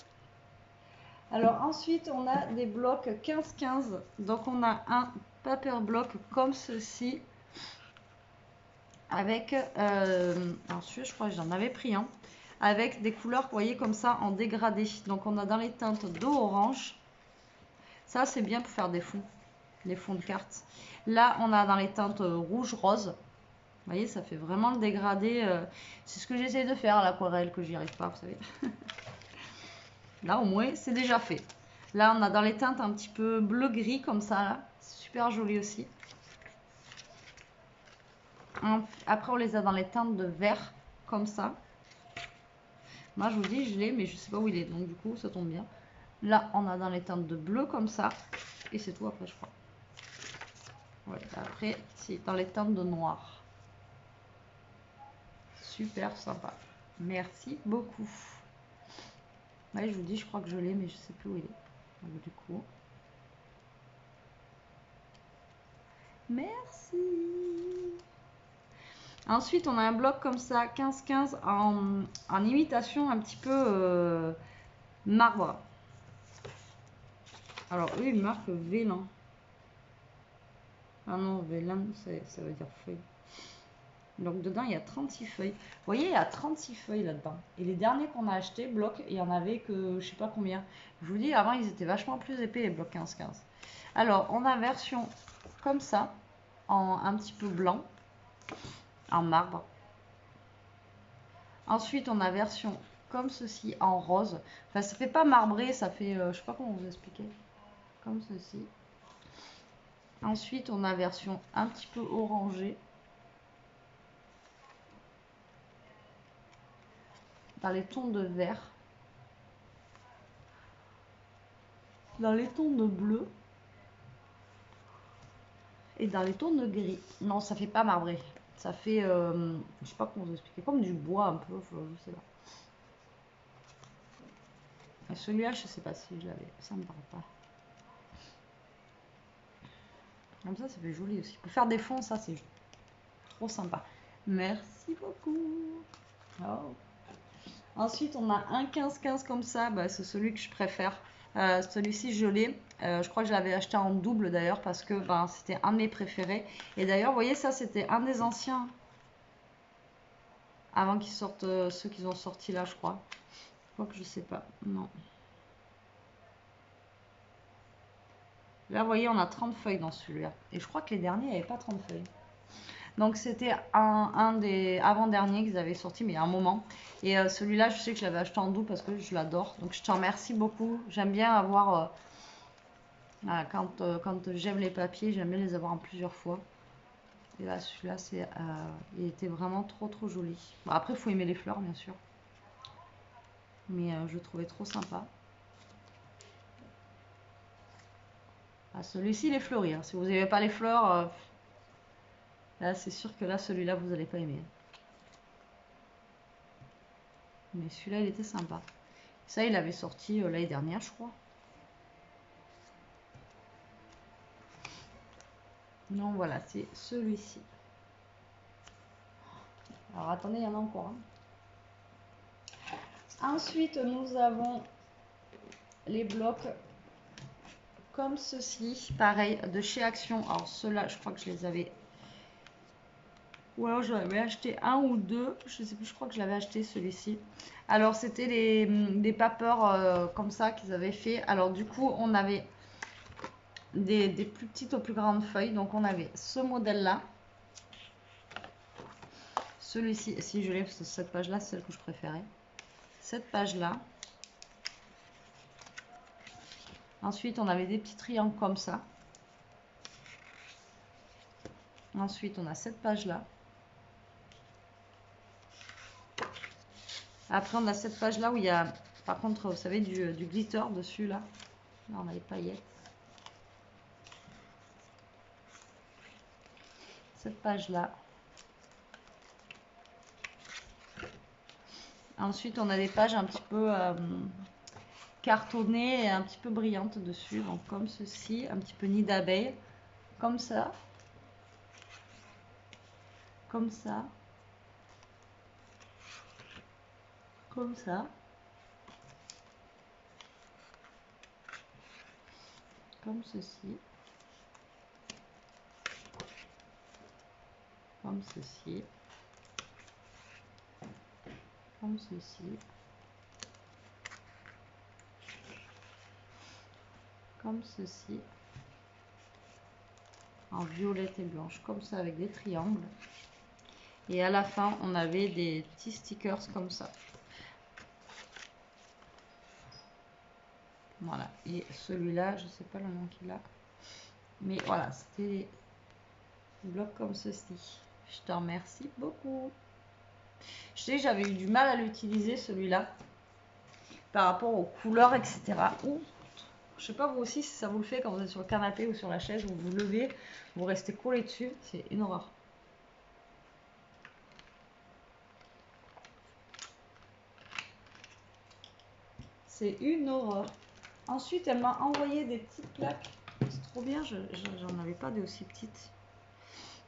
Speaker 1: Alors ensuite, on a des blocs 15-15. Donc on a un paper block comme ceci. Avec, alors celui-là, je crois que j'en avais pris un. Avec des couleurs, vous voyez, comme ça, en dégradé. Donc on a dans les teintes d'eau orange. Ça, c'est bien pour faire des fonds de cartes. Là, on a dans les teintes rouge-rose. Vous voyez, ça fait vraiment le dégradé. C'est ce que j'essaie de faire à l'aquarelle, que j'y arrive pas, vous savez. Là, au moins, c'est déjà fait. Là, on a dans les teintes un petit peu bleu-gris, comme ça, là. Super joli aussi. Après, on les a dans les teintes de vert, comme ça. Moi, je vous dis, je l'ai, mais je sais pas où il est. Donc, du coup, ça tombe bien. Là, on a dans les teintes de bleu, comme ça. Et c'est tout après, je crois. Ouais, après, c'est dans les teintes de noir. Super sympa. Merci beaucoup. Ouais, je vous dis, je crois que je l'ai, mais je sais plus où il est. Donc, du coup, merci. Ensuite, on a un bloc comme ça, 15-15, en imitation un petit peu marbre. Alors, eux, ils marquent Vélan. Ah non, Vélan, ça veut dire feuille. Donc, dedans, il y a 36 feuilles. Vous voyez, il y a 36 feuilles là-dedans. Et les derniers qu'on a achetés, blocs, il y en avait que je sais pas combien. Je vous dis, avant, ils étaient vachement plus épais, les blocs 15-15. Alors, on a version comme ça, en un petit peu blanc, en marbre. Ensuite, on a version comme ceci, en rose. Enfin, ça fait pas marbré, ça fait, je sais pas comment vous expliquer. Comme ceci. Ensuite, on a version un petit peu orangée. Dans les tons de vert. Dans les tons de bleu. Et dans les tons de gris. Non, ça fait pas marbré. Ça fait, je sais pas comment vous expliquer, comme du bois un peu, je sais pas. Celui-là, je sais pas si je l'avais, ça me parle pas. Comme ça fait joli aussi. Pour faire des fonds, ça c'est trop sympa. Merci beaucoup. Oh. Ensuite, on a un 15-15 comme ça, bah, c'est celui que je préfère. Celui-ci, je l'ai. Je crois que je l'avais acheté en double d'ailleurs parce que ben, c'était un de mes préférés. Et d'ailleurs, vous voyez, ça, c'était un des anciens. Avant qu'ils sortent, ceux qu'ils ont sortis là, je crois. Je crois que je sais pas. Non. Là, vous voyez, on a 30 feuilles dans celui-là. Et je crois que les derniers n'avaient pas 30 feuilles. Donc, c'était un des avant-derniers qu'ils avaient sorti, mais il y a un moment. Et celui-là, je sais que je l'avais acheté en double parce que je l'adore. Donc, je te remercie beaucoup. J'aime bien avoir... quand j'aime les papiers, j'aime bien les avoir en plusieurs fois. Et là, celui-là, il était vraiment trop, trop joli. Bon, après, il faut aimer les fleurs, bien sûr. Mais je le trouvais trop sympa. Ah, celui-ci, il est fleuri. Hein. Si vous n'aimez pas les fleurs, là, c'est sûr que là, celui-là, vous n'allez pas aimer. Mais celui-là, il était sympa. Ça, il avait sorti l'année dernière, je crois. Non, voilà, c'est celui-ci. Alors, attendez, il y en a encore. Hein. Ensuite, nous avons les blocs comme ceci. Pareil, de chez Action. Alors, ceux-là, je crois que je les avais Ou alors j'en avais acheté un ou deux. Je sais plus, je crois que je l'avais acheté celui-ci. Alors c'était des papers comme ça qu'ils avaient fait. Alors du coup, on avait des plus petites aux plus grandes feuilles. Donc on avait ce modèle-là. Celui-ci, si je l'ai, parce que cette page-là, c'est celle que je préférais. Cette page-là. Ensuite, on avait des petits triangles comme ça. Ensuite, on a cette page-là. Après, on a cette page-là où il y a, par contre, vous savez, du glitter dessus, là. Là, on a les paillettes. Cette page-là. Ensuite, on a des pages un petit peu cartonnées et un petit peu brillantes dessus. Donc, comme ceci, un petit peu nid d'abeille. Comme ça. Comme ça. Comme ça. Comme ceci. Comme ceci. Comme ceci. Comme ceci. En violette et blanche. Comme ça avec des triangles. Et à la fin, on avait des petits stickers comme ça. Voilà. Et celui-là, je sais pas le nom qu'il a. Mais voilà, c'était des blocs comme ceci. Je te remercie beaucoup. Je sais que j'avais eu du mal à l'utiliser celui-là. Par rapport aux couleurs, etc. Ou, je sais pas vous aussi si ça vous le fait quand vous êtes sur le canapé ou sur la chaise, vous vous levez, vous restez collé dessus. C'est une horreur. C'est une horreur. Ensuite, elle m'a envoyé des petites plaques. C'est trop bien, j'en avais pas des aussi petites.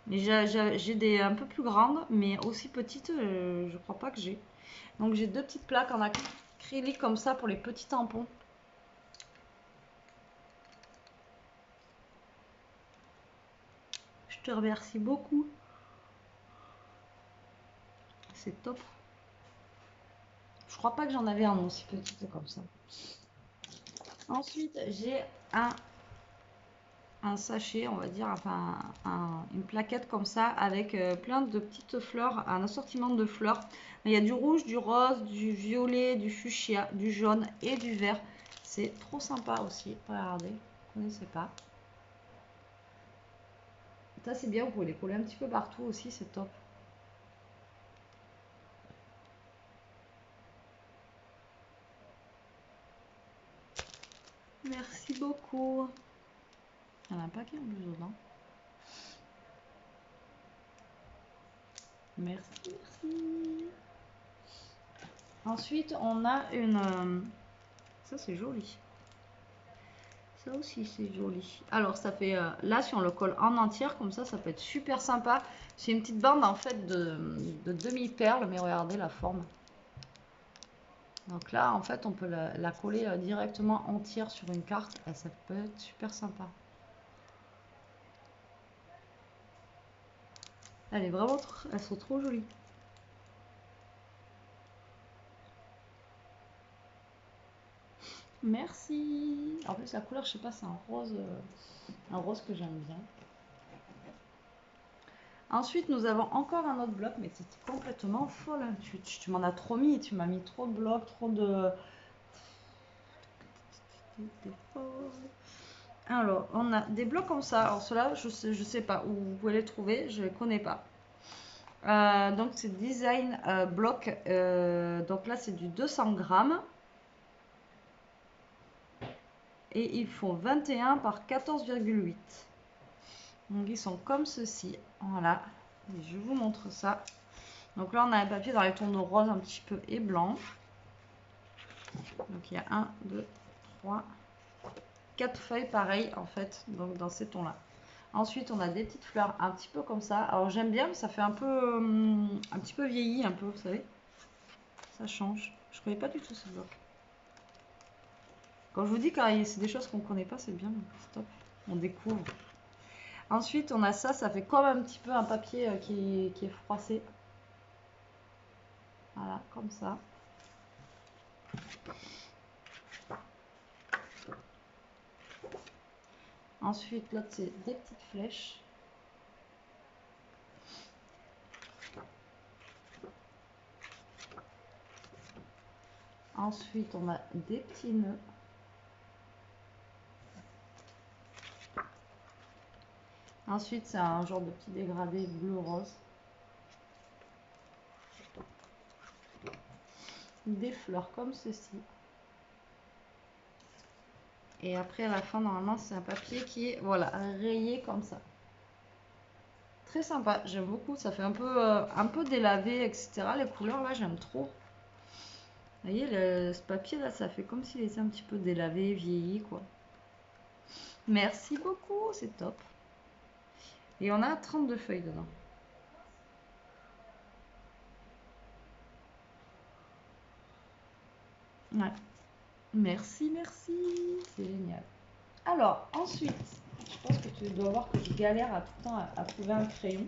Speaker 1: Mais j'ai des un peu plus grandes, mais aussi petites, je crois pas que j'ai. Donc j'ai deux petites plaques en acrylique comme ça pour les petits tampons. Je te remercie beaucoup. C'est top. Je crois pas que j'en avais un aussi petit comme ça. Ensuite, j'ai un sachet, on va dire, enfin une plaquette comme ça avec plein de petites fleurs, un assortiment de fleurs. Il y a du rouge, du rose, du violet, du fuchsia, du jaune et du vert. C'est trop sympa aussi. Regardez, vous ne connaissez pas. Ça c'est bien, vous pouvez les coller un petit peu partout aussi, c'est top. Merci beaucoup. Il y en a un paquet en plus dedans. Merci, merci. Ensuite, on a une... ça, c'est joli. Ça aussi, c'est joli. Alors, ça fait... là, si on le colle en entière, comme ça peut être super sympa. C'est une petite bande, en fait, de demi-perles. Mais regardez la forme. Donc là, en fait, on peut la coller directement entière sur une carte. Et ça peut être super sympa. Elle est vraiment... elles sont trop jolies. Merci. En plus, la couleur, je sais pas, c'est un rose que j'aime bien. Ensuite, nous avons encore un autre bloc, mais c'était complètement folle. Hein. Tu m'en as trop mis, tu m'as mis trop de blocs, trop de... Alors, on a des blocs comme ça. Alors, ceux-là, je sais pas où vous pouvez les trouver, je les connais pas. Donc, c'est design bloc. Donc là, c'est du 200 grammes. Et ils font 21 par 14,8. Donc ils sont comme ceci. Voilà. Et je vous montre ça. Donc là, on a un papier dans les tons de rose un petit peu et blanc. Donc il y a 1, 2, 3, 4 feuilles pareilles en fait. Donc dans ces tons-là. Ensuite, on a des petites fleurs un petit peu comme ça. Alors j'aime bien, mais ça fait un petit peu vieilli un peu, vous savez. Ça change. Je ne connais pas du tout ce bloc. Quand je vous dis quand c'est des choses qu'on ne connaît pas, c'est bien. Stop. On découvre. Ensuite, on a ça, ça fait comme un petit peu un papier qui est froissé. Voilà, comme ça. Ensuite, l'autre, c'est des petites flèches. Ensuite, on a des petits nœuds. Ensuite, c'est un genre de petit dégradé bleu-rose. Des fleurs comme ceci. Et après, à la fin, normalement, c'est un papier qui est, voilà, rayé comme ça. Très sympa, j'aime beaucoup. Ça fait un peu délavé, etc. Les couleurs, là, j'aime trop. Vous voyez, ce papier, là, ça fait comme s'il était un petit peu délavé, vieilli, quoi. Merci beaucoup, c'est top. Et on a 32 feuilles dedans. Ouais. Merci, merci. C'est génial. Alors, ensuite, je pense que tu dois voir que je galère à tout le temps à trouver un crayon.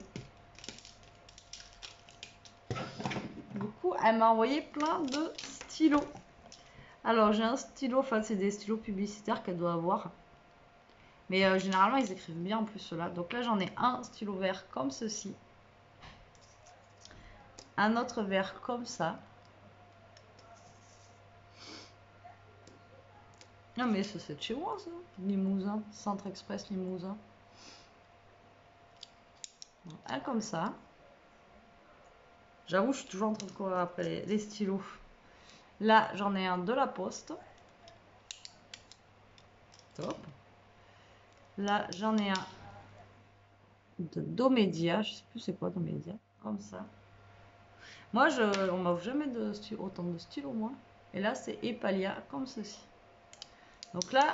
Speaker 1: Du coup, elle m'a envoyé plein de stylos. Alors, j'ai un stylo, enfin, c'est des stylos publicitaires qu'elle doit avoir. Mais généralement, ils écrivent bien en plus ceux-là. Donc là, j'en ai un stylo vert comme ceci. Un autre vert comme ça. Non, mais ça, c'est de chez moi, ça. Limousin, Centre Express Limousin. Un comme ça. J'avoue, je suis toujours en train de courir après les stylos. Là, j'en ai un de la Poste. Top. Là, j'en ai un de Domedia. Je sais plus c'est quoi Domedia. Comme ça. Moi, on m'offre jamais autant de stylos, moi. Et là, c'est Epalia, comme ceci. Donc là,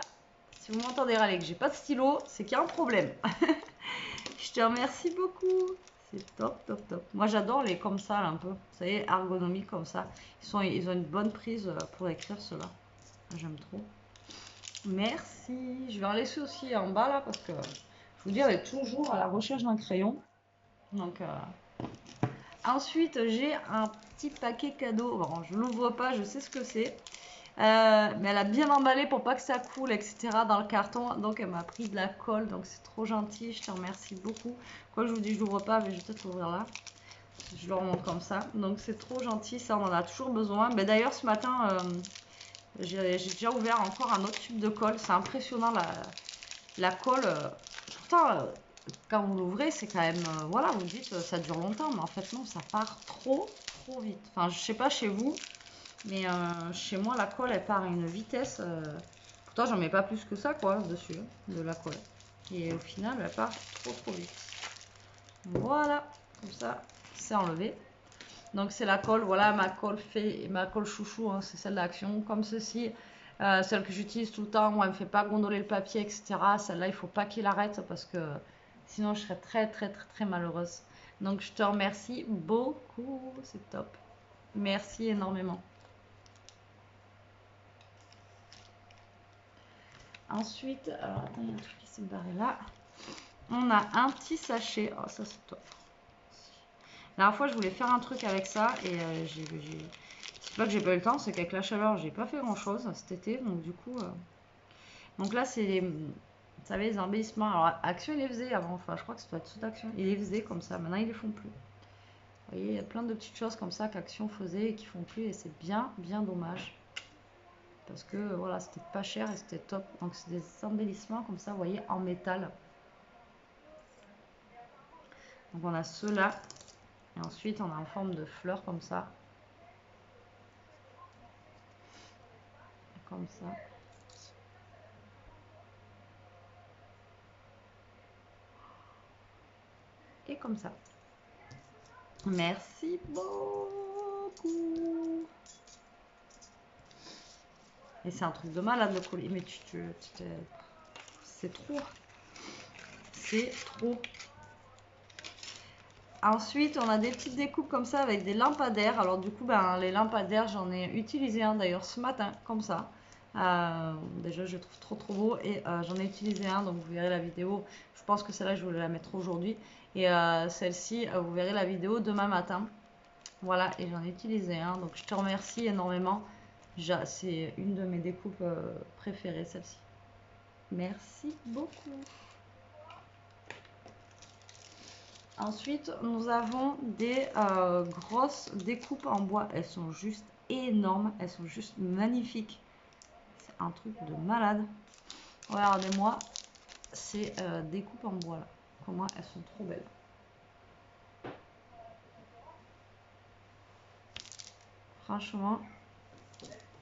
Speaker 1: si vous m'entendez râler que j'ai pas de stylo, c'est qu'il y a un problème. Je te remercie beaucoup. C'est top, top, top. Moi, j'adore les comme ça, là, un peu. Vous savez, ergonomiques comme ça. Ils ont une bonne prise pour écrire cela. J'aime trop. Merci. Je vais en laisser aussi en bas, là, parce que je vous dis, on est toujours à la recherche d'un crayon. Donc, ensuite, j'ai un petit paquet cadeau. Bon, je l'ouvre pas, je sais ce que c'est. Mais elle a bien emballé pour pas que ça coule, etc. dans le carton. Donc elle m'a pris de la colle, donc c'est trop gentil. Je te remercie beaucoup. Quoi, je vous dis, je l'ouvre pas, mais je vais peut-être l'ouvrir là. Je le remonte comme ça. Donc c'est trop gentil, ça on en a toujours besoin. Mais d'ailleurs ce matin, j'ai déjà ouvert encore un autre tube de colle. C'est impressionnant la colle. Pourtant, quand vous l'ouvrez, c'est quand même, voilà, vous dites ça dure longtemps, mais en fait non, ça part trop vite. Enfin, je sais pas chez vous. Mais chez moi, la colle, elle part à une vitesse. Pourtant, j'en mets pas plus que ça, quoi, dessus, de la colle. Et au final, elle part trop vite. Voilà, comme ça, c'est enlevé. Donc, c'est la colle. Voilà, ma colle chouchou, hein, c'est celle d'Action, comme ceci. Celle que j'utilise tout le temps, où elle me fait pas gondoler le papier, etc. Celle-là, il faut pas qu'il arrête parce que sinon, je serais très malheureuse. Donc, je te remercie beaucoup. C'est top. Merci énormément. Ensuite, alors attends, il y a un truc qui s'est barré là. On a un petit sachet. Oh, ça c'est top. La dernière fois, je voulais faire un truc avec ça et c'est pas que j'ai pas eu le temps, c'est qu'avec la chaleur, j'ai pas fait grand chose cet été. Donc, du coup, donc là, c'est vous savez, les embellissements. Alors, Action, il les faisait avant. Enfin, je crois que c'était toute Action. Il les faisait comme ça. Maintenant, ils les font plus. Vous voyez, il y a plein de petites choses comme ça qu'Action faisait et qui font plus et c'est bien dommage. Parce que voilà, c'était pas cher et c'était top. Donc c'est des embellissements comme ça, vous voyez, en métal. Donc on a ceux-là. Et ensuite on a en forme de fleurs comme ça. Comme ça. Et comme ça. Merci beaucoup. Et c'est un truc de malade le colis. Mais c'est trop. C'est trop. Ensuite, on a des petites découpes comme ça avec des lampadaires. Alors du coup, ben, les lampadaires, j'en ai utilisé un d'ailleurs ce matin, comme ça. Déjà, je le trouve trop beau et j'en ai utilisé un, donc vous verrez la vidéo. Je pense que celle-là, je vais la mettre aujourd'hui. Et celle-ci, vous verrez la vidéo demain matin. Voilà, et j'en ai utilisé un, donc je te remercie énormément. C'est une de mes découpes préférées, celle-ci. Merci beaucoup. Ensuite, nous avons des grosses découpes en bois. Elles sont juste énormes, elles sont juste magnifiques. C'est un truc de malade. Regardez-moi ces découpes en bois là. Comment elles sont trop belles. Franchement,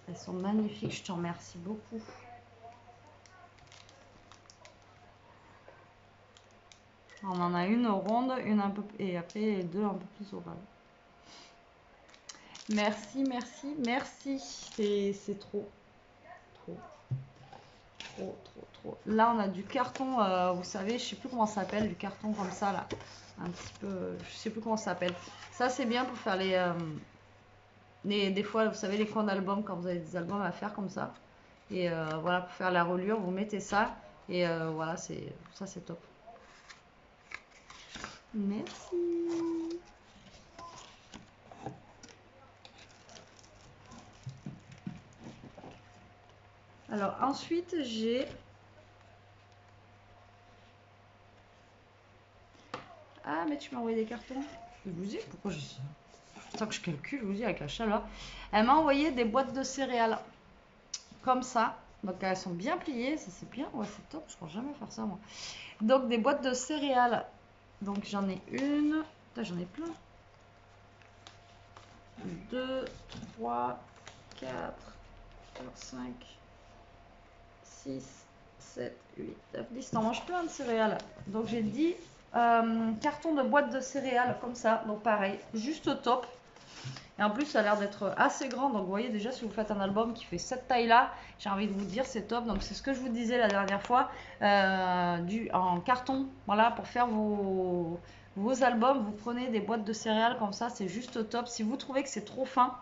Speaker 1: elles sont magnifiques. Je te remercie beaucoup. On en a une ronde, une un peu et après deux un peu plus ovales. Merci, merci, merci. C'est trop. Là, on a du carton, vous savez, je sais plus comment ça s'appelle, du carton comme ça, là. Un petit peu, je sais plus comment ça s'appelle. Ça, c'est bien pour faire des fois, vous savez, les coins d'album, quand vous avez des albums à faire comme ça. Et voilà, pour faire la reliure, vous mettez ça. Et voilà, ça, c'est top. Merci. Alors, ensuite, j'ai... Ah, mais tu m'as envoyé des cartons. Je vous dis pourquoi j'ai ça. Tant que je calcule, je vous dis avec la chaleur. Elle m'a envoyé des boîtes de céréales. Comme ça. Donc, elles sont bien pliées. Ça, c'est bien. Ouais, c'est top. Je ne pourrais jamais faire ça, moi. Donc, des boîtes de céréales. Donc, j'en ai une. Putain, j'en ai plein. 2, 3, 4, 5, 6, 7, 8, 9, 10. T'en manges plein de céréales. Donc j'ai 10 cartons de boîtes de céréales comme ça. Donc pareil, juste au top. Et en plus, ça a l'air d'être assez grand. Donc vous voyez déjà, si vous faites un album qui fait cette taille-là, j'ai envie de vous dire, c'est top. Donc c'est ce que je vous disais la dernière fois. En carton, voilà, pour faire vos albums, vous prenez des boîtes de céréales comme ça, c'est juste top. Si vous trouvez que c'est trop fin,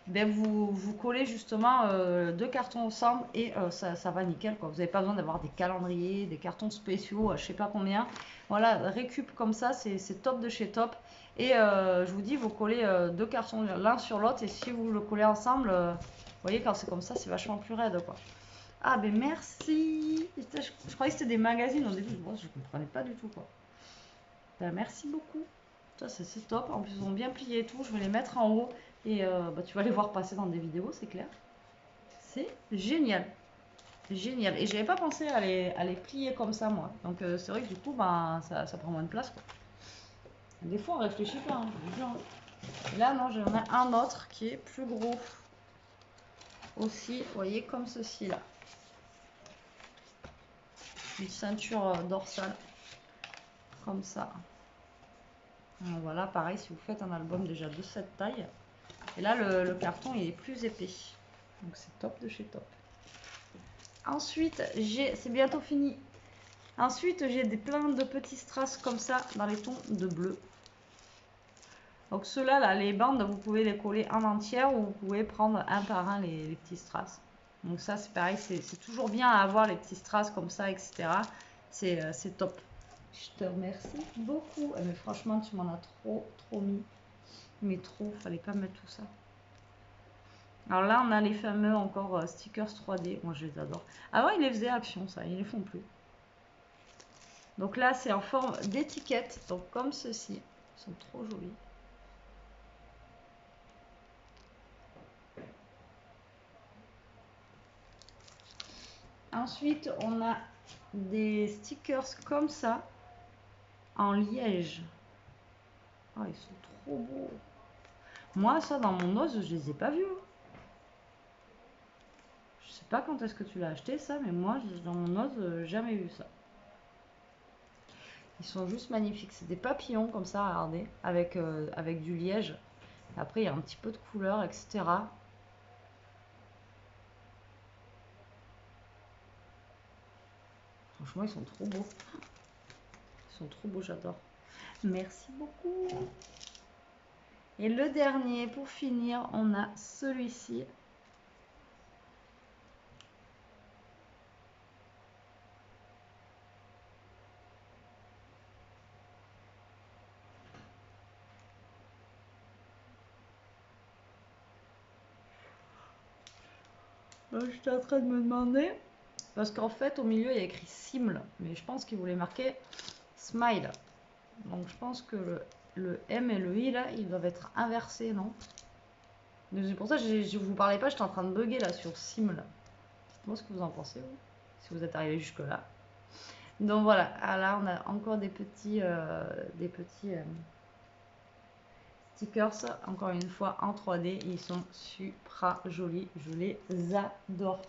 Speaker 1: ben vous collez justement deux cartons ensemble et ça va nickel, quoi. Vous n'avez pas besoin d'avoir des calendriers, des cartons spéciaux, je sais pas combien. Voilà, récup comme ça, c'est top de chez top. Et je vous dis, vous collez deux cartons l'un sur l'autre et si vous le collez ensemble, vous voyez, quand c'est comme ça, c'est vachement plus raide, quoi. Ah ben merci. Je croyais que c'était des magazines au début, je comprenais pas du tout, quoi. Ben, merci beaucoup. Ça, c'est top. En plus, ils ont bien plié et tout. Je vais les mettre en haut et tu vas les voir passer dans des vidéos, c'est clair. C'est génial. Génial. Et j'avais pas pensé à les plier comme ça, moi. Donc, c'est vrai que du coup, ça prend moins de place, quoi. Des fois, on réfléchit pas, hein, je vous jure. Et là, non, j'en ai un autre qui est plus gros. Aussi, vous voyez, comme ceci, là. Une ceinture dorsale. Comme ça. Voilà, pareil, si vous faites un album déjà de cette taille. Et là, le carton, il est plus épais. Donc, c'est top de chez top. Ensuite, c'est bientôt fini. Ensuite, j'ai plein de petits strass comme ça dans les tons de bleu. Donc ceux-là, là, les bandes, vous pouvez les coller en entière ou vous pouvez prendre un par un les petits strass. Donc ça, c'est pareil, c'est toujours bien à avoir les petits strass comme ça, etc. C'est top. Je te remercie beaucoup. Mais franchement, tu m'en as trop mis. Mais trop, fallait pas mettre tout ça. Alors là, on a les fameux encore stickers 3D. Moi, je les adore. Avant, ils les faisaient action, ça. Ils les font plus. Donc là, c'est en forme d'étiquette. Donc comme ceci. Ils sont trop jolis. Ensuite, on a des stickers comme ça. En liège. Oh, ils sont trop beaux. Moi, ça, dans mon os, je les ai pas vus. Je sais pas quand est-ce que tu l'as acheté, ça. Mais moi, dans mon os, jamais vu ça. Ils sont juste magnifiques. C'est des papillons comme ça, regardez, avec du liège. Après, il y a un petit peu de couleur, etc. Franchement, ils sont trop beaux. Ils sont trop beaux, j'adore. Merci beaucoup. Et le dernier, pour finir, on a celui-ci. J'étais en train de me demander. Parce qu'en fait, au milieu, il y a écrit Simle. Mais je pense qu'il voulait marquer Smile. Donc je pense que le M et le I, là, ils doivent être inversés, non? C'est pour ça que je vous parlais pas, j'étais en train de bugger là sur Simle. Dites-moi ce que vous en pensez, vous, si vous êtes arrivé jusque-là. Donc voilà, ah, là, on a encore des petits stickers, encore une fois en 3D. Ils sont super jolis, je les adore.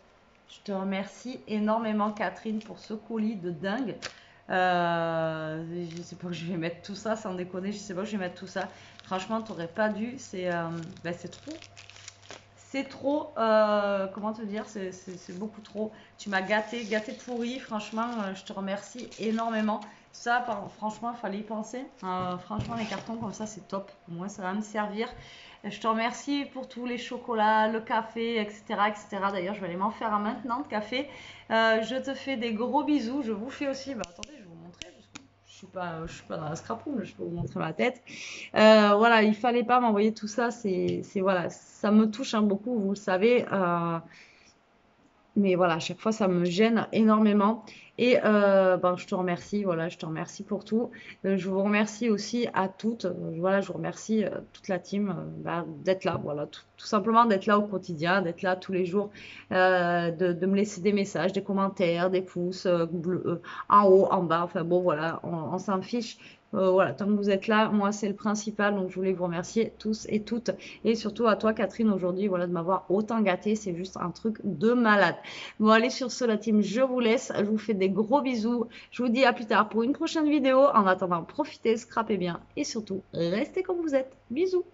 Speaker 1: Je te remercie énormément, Catherine, pour ce colis de dingue. Je sais pas que je vais mettre tout ça, sans déconner, je sais pas que je vais mettre tout ça. Franchement, t'aurais pas dû, c'est trop. C'est trop, comment te dire, c'est beaucoup trop. Tu m'as gâté, gâté pourri, franchement, je te remercie énormément. Ça, franchement, il fallait y penser. Franchement, les cartons comme ça, c'est top. Moi, ça va me servir. Je te remercie pour tous les chocolats, le café, etc. etc. D'ailleurs, je vais aller m'en faire un maintenant de café. Je te fais des gros bisous. Je vous fais aussi, bah, attendez, je vais vous montrer. Parce que je suis pas dans la scraproom, je peux vous montrer ma tête. Voilà, il fallait pas m'envoyer tout ça. Voilà, ça me touche beaucoup, vous le savez. Mais voilà, à chaque fois, ça me gêne énormément. Et ben, je te remercie, voilà, je te remercie pour tout. Je vous remercie aussi à toutes. Voilà, je vous remercie toute la team bah, d'être là, voilà, tout simplement d'être là au quotidien, d'être là tous les jours, de me laisser des messages, des commentaires, des pouces bleus, en haut, en bas. Enfin bon, voilà, on s'en fiche. Voilà, tant que vous êtes là, moi c'est le principal, donc je voulais vous remercier tous et toutes, et surtout à toi Catherine aujourd'hui, voilà, de m'avoir autant gâté, c'est juste un truc de malade. Bon, allez, sur ce, la team, je vous laisse. Je vous fais des gros bisous. Je vous dis à plus tard pour une prochaine vidéo. En attendant, profitez, scrapez bien et surtout, restez comme vous êtes. Bisous.